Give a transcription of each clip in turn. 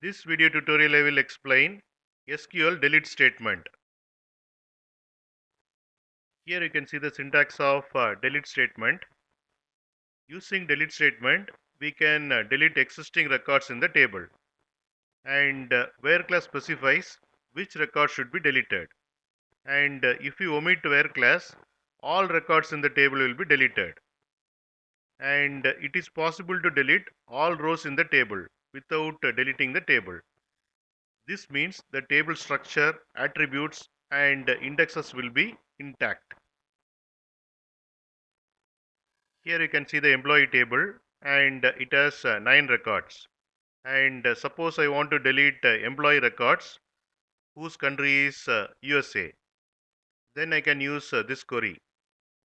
This video tutorial I will explain SQL delete statement. Here you can see the syntax of delete statement. Using delete statement, we can delete existing records in the table, and where class specifies which record should be deleted. And if you omit where class, all records in the table will be deleted. And it is possible to delete all rows in the table without deleting the table. This means the table structure, attributes, and indexes will be intact. Here you can see the employee table, and it has 9 records. And suppose I want to delete employee records whose country is USA. Then I can use this query.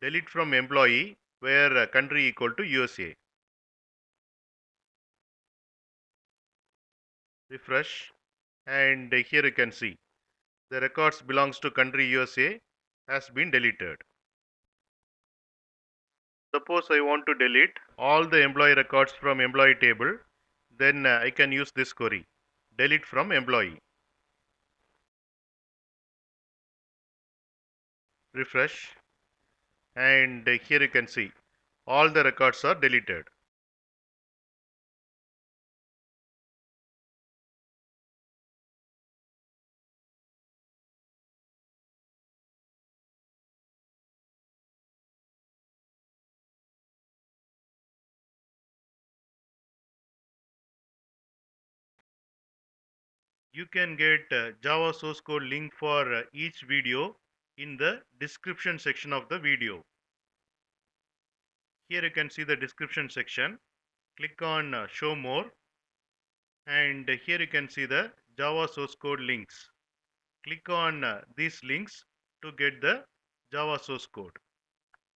Delete from employee where country equal to USA. Refresh, and here you can see the records belongs to country USA has been deleted. Suppose I want to delete all the employee records from employee table, then I can use this query. Delete from employee. Refresh, and here you can see all the records are deleted. You can get Java source code link for each video in the description section of the video. Here you can see the description section. Click on show more, and here you can see the Java source code links. Click on these links to get the Java source code.